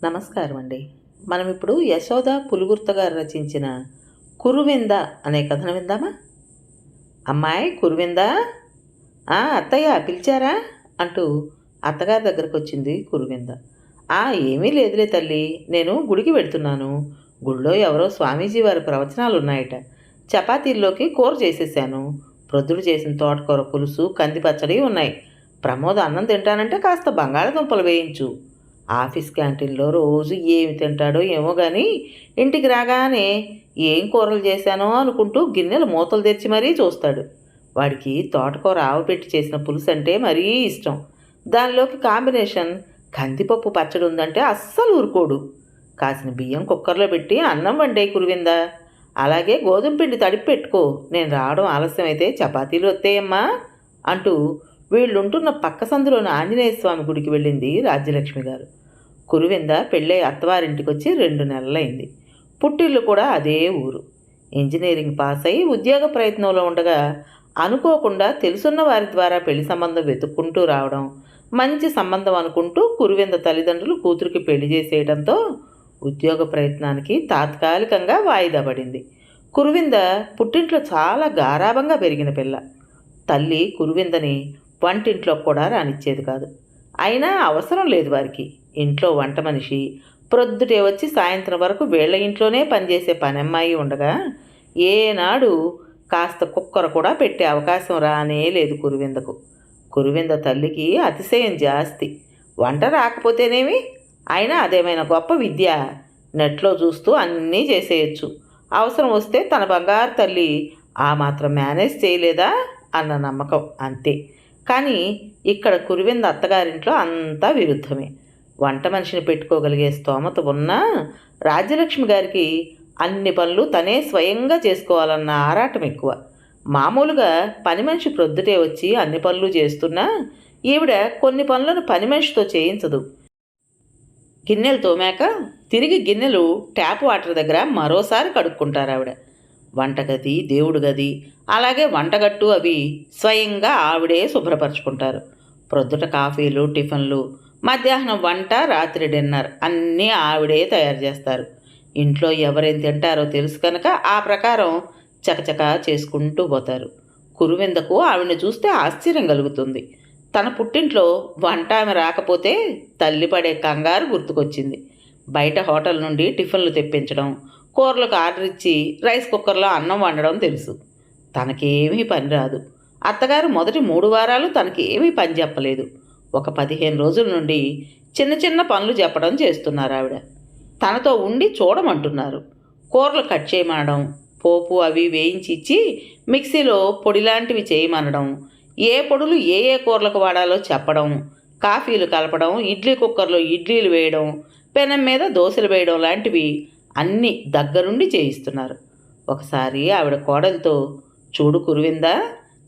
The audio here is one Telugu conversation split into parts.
నమస్కారం అండి. మనం ఇప్పుడు యశోద పులుగుర్త గారు రచించిన కురువింద అనే కథను విందామా? అమ్మాయి కురువిందా, అత్తయ్య పిలిచారా అంటూ అత్తగారి దగ్గరకు వచ్చింది కురువింద. ఏమీ లేదులే తల్లి, నేను గుడికి వెళ్తున్నాను. గుళ్ళో ఎవరో స్వామీజీ వారి ప్రవచనాలు ఉన్నాయట. చపాతీల్లోకి కూర చేసేసాను. ప్రొద్దుడు చేసిన తోటకూర పులుసు, కంది పచ్చడి ఉన్నాయి. ప్రమోద్ అన్నం తింటానంటే కాస్త బంగాళదుంపలు వేయించు. ఆఫీస్ క్యాంటీన్లో రోజు ఏమి తింటాడో ఏమో కానీ ఇంటికి రాగానే ఏం కూరలు చేశానో అనుకుంటూ గిన్నెలు మూతలు తెరిచి మరీ చూస్తాడు. వాడికి తోటకూర ఆవపెట్టి చేసిన పులుసు అంటే మరీ ఇష్టం. దానిలోకి కాంబినేషన్ కందిపప్పు పచ్చడి ఉందంటే అస్సలు ఊరుకోడు. కాసిన బియ్యం కుక్కర్లో పెట్టి అన్నం వండే కురువిందా. అలాగే గోధుమ పిండి తడిపి పెట్టుకో, నేను రావడం ఆలస్యమైతే చపాతీలు వస్తాయమ్మా అంటూ వీళ్ళుంటున్న పక్క సందులోని ఆంజనేయ స్వామి గుడికి వెళ్ళింది రాజ్యలక్ష్మి గారు. కురువింద పెళ్ళై అత్తవారింటికి వచ్చి 2 నెలలైంది. పుట్టిల్లు కూడా అదే ఊరు. ఇంజనీరింగ్ పాస్ అయి ఉద్యోగ ప్రయత్నంలో ఉండగా అనుకోకుండా తెలుసున్న వారి ద్వారా పెళ్లి సంబంధం వెతుక్కుంటూ రావడం, మంచి సంబంధం అనుకుంటూ కురువింద తల్లిదండ్రులు కూతురికి పెళ్లి చేసేయడంతో ఉద్యోగ ప్రయత్నానికి తాత్కాలికంగా వాయిదా పడింది. కురువింద పుట్టింట్లో చాలా గారాబంగా పెరిగిన పిల్ల. తల్లి కురువిందని వంటింట్లో కూడా రానిచ్చేది కాదు. అయినా అవసరం లేదు వారికి. ఇంట్లో వంట మనిషి, ప్రొద్దుటే వచ్చి సాయంత్రం వరకు వీళ్ళ ఇంట్లోనే పనిచేసే పనమ్మాయి ఉండగా ఏనాడు కాస్త కుక్కర కూడా పెట్టే అవకాశం రానే లేదు కురువిందకు. కురువింద తల్లికి అతిశయం జాస్తి. వంట రాకపోతేనేమి, అయినా అదేమైనా గొప్ప విద్య. నెట్లో చూస్తూ అన్నీ చేసేయచ్చు. అవసరం వస్తే తన బంగారు తల్లి ఆ మాత్రం మేనేజ్ చేయలేదా అన్న నమ్మకం అంతే. కానీ ఇక్కడ కురువింద అత్తగారింట్లో అంతా విరుద్ధమే. వంట మనిషిని పెట్టుకోగలిగే స్తోమత ఉన్నా రాజ్యలక్ష్మి గారికి అన్ని పనులు తనే స్వయంగా చేసుకోవాలన్న ఆరాటం ఎక్కువ. మామూలుగా పని మనిషి ప్రొద్దుటే వచ్చి అన్ని పనులు చేస్తున్నా ఈవిడ కొన్ని పనులను పని మనిషితో చేయించదు. గిన్నెలు తోమాక తిరిగి గిన్నెలు ట్యాప్ వాటర్ దగ్గర మరోసారి కడుక్కుంటారు ఆవిడ. వంటగది, దేవుడు గది, అలాగే వంటగట్టు అవి స్వయంగా ఆవిడే శుభ్రపరచుకుంటారు. ప్రొద్దుట కాఫీలు, టిఫిన్లు, మధ్యాహ్నం వంట, రాత్రి డిన్నర్ అన్నీ ఆవిడే తయారు చేస్తారు. ఇంట్లో ఎవరేం తింటారో తెలుసు కనుక ఆ ప్రకారం చకచకా చేసుకుంటూ పోతారు. కురువిందకు ఆవిడని చూస్తే ఆశ్చర్యం కలుగుతుంది. తన పుట్టింట్లో వంట ఆమె రాకపోతే తల్లి పడే కంగారు గుర్తుకొచ్చింది. బయట హోటల్ నుండి టిఫిన్లు తెప్పించడం, కూరలకు ఆర్డర్ ఇచ్చి రైస్ కుక్కర్లో అన్నం వండడం తెలుసు. తనకేమీ పని రాదు. అత్తగారు మొదటి 3 వారాలు తనకేమీ పని చెప్పలేదు. ఒక 15 రోజుల నుండి చిన్న చిన్న పనులు చెప్పడం చేస్తున్నారు ఆవిడ. తనతో ఉండి చూడమంటున్నారు. కూరలు కట్ చేయమనడం, పోపు అవి వేయించి ఇచ్చి మిక్సీలో పొడిలాంటివి చేయమనడం, ఏ పొడులు ఏ ఏ కూరలకు వాడాలో చెప్పడం, కాఫీలు కలపడం, ఇడ్లీ కుక్కర్లో ఇడ్లీలు వేయడం, పెనం మీద దోశలు వేయడం లాంటివి అన్నీ దగ్గరుండి చేయిస్తున్నారు. ఒకసారి ఆవిడ కోడలితో, చూడు కురువిందా,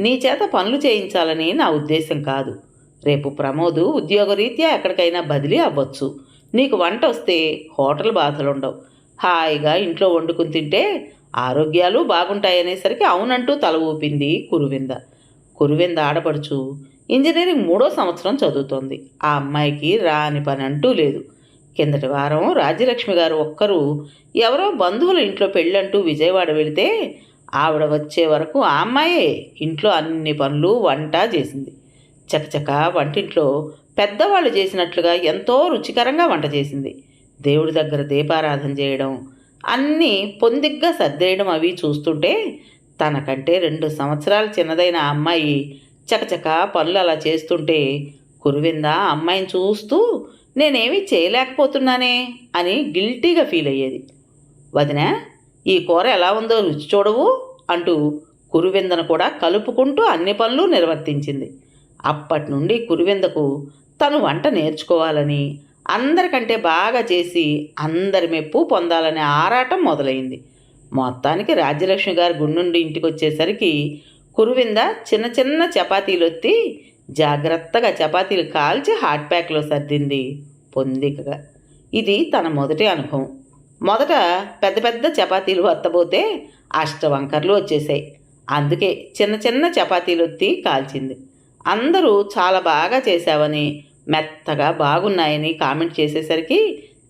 నీ చేత పనులు చేయించాలని నా ఉద్దేశం కాదు. రేపు ప్రమోదు ఉద్యోగరీత్యా ఎక్కడికైనా బదిలీ అవ్వచ్చు. నీకు వంట వస్తే హోటల్ బాధలుండవు. హాయిగా ఇంట్లో వండుకుని తింటే ఆరోగ్యాలు బాగుంటాయనేసరికి అవునంటూ తల ఊపింది కురువింద. కురువింద ఆడపడుచు ఇంజనీరింగ్ 3వ సంవత్సరం చదువుతోంది. ఆ అమ్మాయికి రాని పని అంటూ లేదు. కిందటి వారం రాజ్యలక్ష్మి గారు ఒక్కరు ఎవరో బంధువుల ఇంట్లో పెళ్ళంటూ విజయవాడ వెళితే ఆవిడ వచ్చే వరకు ఆ అమ్మాయే ఇంట్లో అన్ని పనులు వంట చేసింది. చకచక వంటింట్లో పెద్దవాళ్ళు చేసినట్లుగా ఎంతో రుచికరంగా వంట చేసింది. దేవుడి దగ్గర దీపారాధన చేయడం, అన్నీ పొందిగ్గా సర్దేయడం అవి చూస్తుంటే తనకంటే 2 సంవత్సరాలు చిన్నదైన ఆ అమ్మాయి చకచక పనులు అలా చేస్తుంటే కురువింద అమ్మాయిని చూస్తూ నేనేమీ చేయలేకపోతున్నానే అని గిల్టీగా ఫీల్ అయ్యేది. వదినా, ఈ కూర ఎలా ఉందో రుచి చూడవు అంటూ కురువిందను కూడా కలుపుకుంటూ అన్ని పనులు నిర్వర్తించింది. అప్పటి నుండి కురువిందకు తను వంట నేర్చుకోవాలని, అందరికంటే బాగా చేసి అందరి మెప్పు పొందాలనే ఆరాటం మొదలైంది. మొత్తానికి రాజ్యలక్ష్మి గారి గుండుండి ఇంటికి వచ్చేసరికి కురువింద చిన్న చిన్న చపాతీలు ఒత్తి జాగ్రత్తగా చపాతీలు కాల్చి హాట్ ప్యాక్లో సర్దింది పొందికగా. ఇది తన మొదటి అనుభవం. మొదట పెద్ద పెద్ద చపాతీలు వత్తబోతే అష్టవంకర్లు వచ్చేసాయి. అందుకే చిన్న చిన్న చపాతీలు ఒత్తి కాల్చింది. అందరూ చాలా బాగా చేశావని, మెత్తగా బాగున్నాయని కామెంట్ చేసేసరికి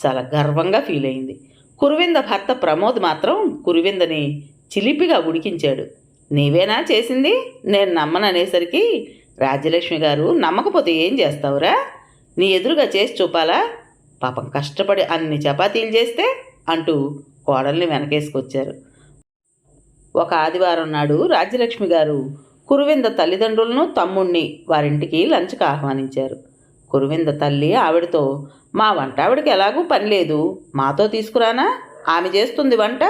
చాలా గర్వంగా ఫీల్ అయింది. కురువింద భర్త ప్రమోద్ మాత్రం కురువిందని చిలిపిగా ఉడికించాడు. నీవేనా చేసింది, నేను నమ్మననేసరికి రాజ్యలక్ష్మి గారు, నమ్మకపోతే ఏం చేస్తావురా, నీ ఎదురుగా చేసి చూపాలా, పాపం కష్టపడి అన్ని చపాతీలు చేస్తే అంటూ కోడల్ని వెనకేసుకొచ్చారు. ఒక ఆదివారం నాడు రాజ్యలక్ష్మి గారు కురువింద తల్లిదండ్రులను తమ్ముణ్ణి వారింటికి లంచ్కి ఆహ్వానించారు. కురువింద తల్లి ఆవిడతో, మా వంట ఆవిడకి ఎలాగూ పని లేదు, మాతో తీసుకురానా, ఆమె చేస్తుంది వంట,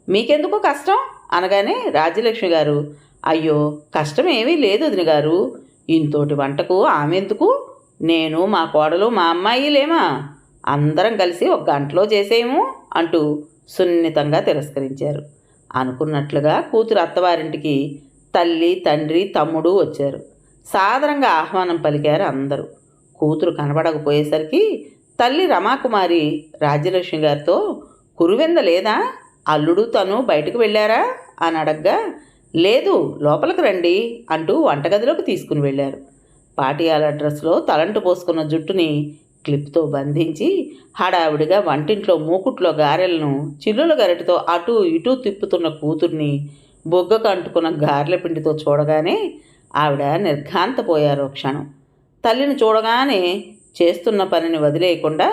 మీకెందుకు కష్టం అనగానే రాజ్యలక్ష్మి గారు, అయ్యో కష్టం ఏమీ లేదు వదిన గారు, ఇంతోటి వంటకు ఆమె ఎందుకు, నేను మా కోడలు మా అమ్మాయి లేమా, అందరం కలిసి ఒక గంటలో చేసేయము అంటూ సున్నితంగా తిరస్కరించారు. అనుకున్నట్లుగా కూతురు అత్తవారింటికి తల్లి తండ్రి తమ్ముడు వచ్చారు. సాదరంగా ఆహ్వానం పలికారు అందరూ. కూతురు కనబడకపోయేసరికి తల్లి రమాకుమారి రాజ్యలక్ష్మి గారితో, కురువింద లేదా, అల్లుడు తను బయటకు వెళ్ళారా అని అడగ్గా, లేదు లోపలికి రండి అంటూ వంటగదిలోకి తీసుకుని వెళ్ళారు. పాటియాల డ్రెస్లో తలంటు పోసుకున్న జుట్టుని క్లిప్తో బంధించి హడావిడిగా వంటింట్లో మూకుట్లో గారెలను చిల్లుల గరిటతో అటూ ఇటూ తిప్పుతున్న కూతుర్ని బొగ్గకు అంటుకున్న గారెల పిండితో చూడగానే ఆవిడ నిర్ఘాంతపోయారు. క్షణం తల్లిని చూడగానే చేస్తున్న పనిని వదిలేయకుండా,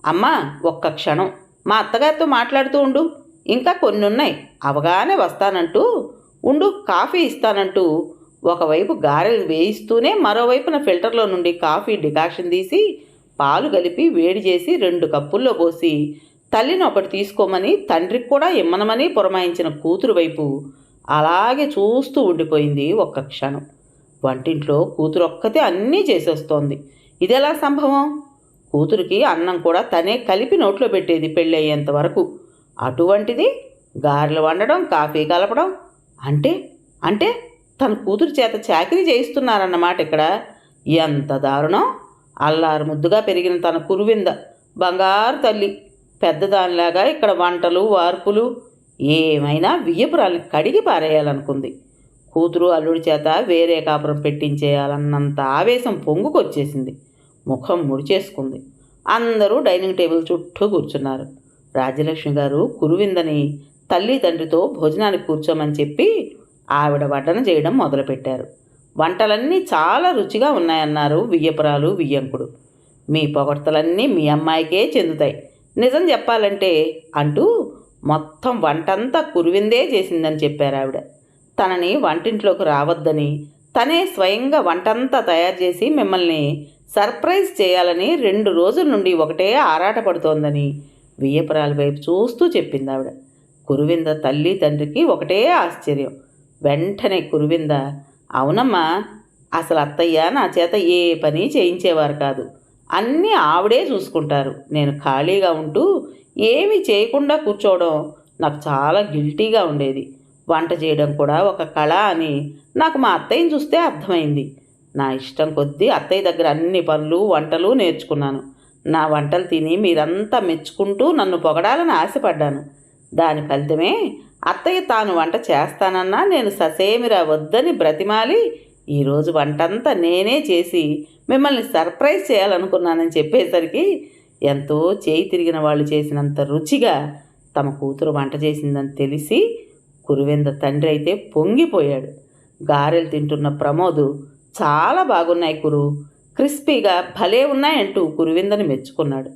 అమ్మా ఒక్క క్షణం మా అత్తగారితో మాట్లాడుతూ ఉండు, ఇంకా కొన్ని ఉన్నాయి, అవగానే వస్తానంటూ ఉండు, కాఫీ ఇస్తానంటూ ఒకవైపు గారెలు వేయిస్తూనే మరోవైపున ఫిల్టర్లో నుండి కాఫీ డికాషన్ తీసి పాలు కలిపి వేడి చేసి 2 కప్పుల్లో పోసి తల్లిని ఒకటి తీసుకోమని తండ్రికి కూడా ఇమ్మనమని పురమాయించిన కూతురు వైపు అలాగే చూస్తూ ఉండిపోయింది ఒక్క క్షణం. వంటింట్లో కూతురు ఒక్కతే అన్నీ చేసేస్తోంది. ఇదెలా సంభవం? కూతురికి అన్నం కూడా తనే కలిపి నోట్లో పెట్టేది పెళ్ళయ్యేంత వరకు. అటువంటిది గారెలు వండడం, కాఫీ కలపడం అంటే అంటే తన కూతురు చేత చాకరీ చేయిస్తున్నారన్నమాట ఇక్కడ. ఎంత దారుణం! అల్లారు ముద్దుగా పెరిగిన తన కురువింద బంగారు తల్లి పెద్దదానిలాగా ఇక్కడ వంటలు వార్పులు ఏమైనా వియ్యపురాల్ని కడిగి పారేయాలనుకుంది. కూతురు అల్లుడి చేత వేరే కాపురం పెట్టించేయాలన్నంత ఆవేశం పొంగుకొచ్చేసింది. ముఖం ముడిచేసుకుంది. అందరూ డైనింగ్ టేబుల్ చుట్టూ కూర్చున్నారు. రాజ్యలక్ష్మి గారు కురువిందని తల్లి తండ్రితో భోజనానికి కూర్చోమని చెప్పి ఆవిడ వడ్డన చేయడం మొదలుపెట్టారు. వంటలన్నీ చాలా రుచిగా ఉన్నాయన్నారు వియ్యపురాలు వియ్యంకుడు. మీ పొగడ్తలన్నీ మీ అమ్మాయికే చెందుతాయి, నిజం చెప్పాలంటే అంటూ మొత్తం వంటంతా కురువిందే చేసిందని చెప్పారు ఆవిడ. తనని వంటింట్లోకి రావద్దని, తనే స్వయంగా వంటంతా తయారు చేసి మిమ్మల్ని సర్ప్రైజ్ చేయాలని 2 రోజుల నుండి ఒకటే ఆరాటపడుతోందని వియ్యపురాల వైపు చూస్తూ చెప్పింది ఆవిడ. కురువింద తల్లి తండ్రికి ఒకటే ఆశ్చర్యం. వెంటనే కురువింద, అవునమ్మా, అసలు అత్తయ్య నా చేత ఏ పని చేయించేవారు కాదు, అన్నీ ఆవిడే చూసుకుంటారు, నేను ఖాళీగా ఉంటూ ఏమీ చేయకుండా కూర్చోవడం నాకు చాలా గిల్టీగా ఉండేది, వంట చేయడం కూడా ఒక కళ అని నాకు మా అత్తయ్యని చూస్తే అర్థమైంది. నా ఇష్టం కొద్దీ అత్తయ్య దగ్గర అన్ని పనులు వంటలు నేర్చుకున్నాను. నా వంటలు తిని మీరంతా మెచ్చుకుంటూ నన్ను పొగడాలని ఆశపడ్డాను. దాని ఫలితమే అత్తయ్య తాను వంట చేస్తానన్నా నేను ససేమిరా వద్దని బ్రతిమాలి ఈరోజు వంటంతా నేనే చేసి మిమ్మల్ని సర్ప్రైజ్ చేయాలనుకున్నానని చెప్పేసరికి ఎంతో చేయి తిరిగిన వాళ్ళు చేసినంత రుచిగా తమ కూతురు వంట చేసిందని తెలిసి కురువింద తండ్రి అయితే పొంగిపోయాడు. గారెలు తింటున్న ప్రమోదు, చాలా బాగున్నాయి కురు, క్రిస్పీగా భలే ఉన్నాయంటూ కురువిందని మెచ్చుకున్నాడు.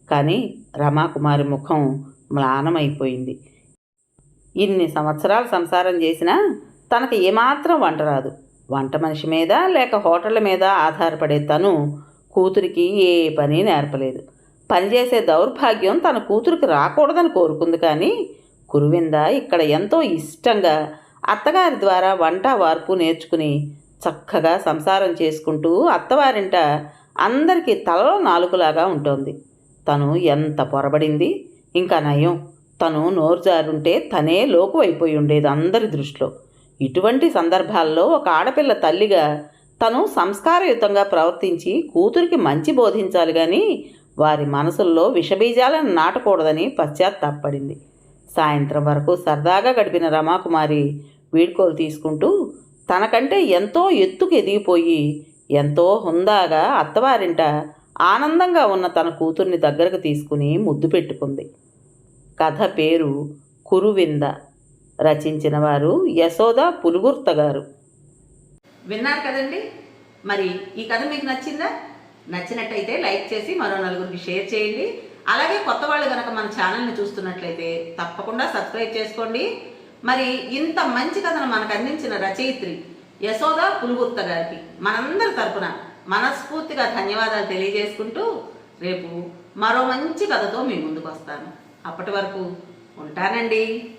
కానీ రమాకుమారి ముఖం మ్లానమైపోయింది. ఇన్ని సంవత్సరాలు సంసారం చేసినా తనకు ఏమాత్రం వంట రాదు. వంట మనిషి మీద లేక హోటళ్ళ మీద ఆధారపడే తను కూతురికి ఏ పని నేర్పలేదు. పనిచేసే దౌర్భాగ్యం తన కూతురికి రాకూడదని కోరుకుంది. కానీ కురువింద ఇక్కడ ఎంతో ఇష్టంగా అత్తగారి ద్వారా వంట వార్పు నేర్చుకుని చక్కగా సంసారం చేసుకుంటూ అత్తవారింట అందరికీ తలలో నాలుకలాగా ఉంటుంది. తను ఎంత పొరబడింది! ఇంకా నయం, తను నోరు జారుంటే తనే లోకు అయిపోయి ఉండేది అందరి దృష్టిలో. ఇటువంటి సందర్భాల్లో ఒక ఆడపిల్ల తల్లిగా తను సంస్కారయుతంగా ప్రవర్తించి కూతురికి మంచి బోధించాలి కానీ వారి మనసుల్లో విషబీజాలను నాటకూడదని పశ్చాత్తాపడింది. సాయంత్రం వరకు సరదాగా గడిపిన రమాకుమారి వీడ్కోలు తీసుకుంటూ తనకంటే ఎంతో ఎత్తుకు ఎదిగిపోయి ఎంతో హుందాగా అత్తవారింట ఆనందంగా ఉన్న తన కూతుర్ని దగ్గరకు తీసుకుని ముద్దు పెట్టుకుంది. కథ పేరు కురువింద. రచించిన వారు యశోద పులుగుర్త గారు. విన్నారు కదండి. మరి ఈ కథ మీకు నచ్చిందా? నచ్చినట్టయితే లైక్ చేసి మరో నలుగురికి షేర్ చేయండి. అలాగే కొత్త వాళ్ళు కనుక మన ఛానల్ని చూస్తున్నట్లయితే తప్పకుండా సబ్స్క్రైబ్ చేసుకోండి. మరి ఇంత మంచి కథను మనకు అందించిన రచయిత్రి యశోద పులుగుర్త గారికి మనందరి తరపున మనస్ఫూర్తిగా ధన్యవాదాలు తెలియజేసుకుంటూ రేపు మరో మంచి కథతో మీ ముందుకు వస్తాను. అప్పటి వరకు ఉంటానండి.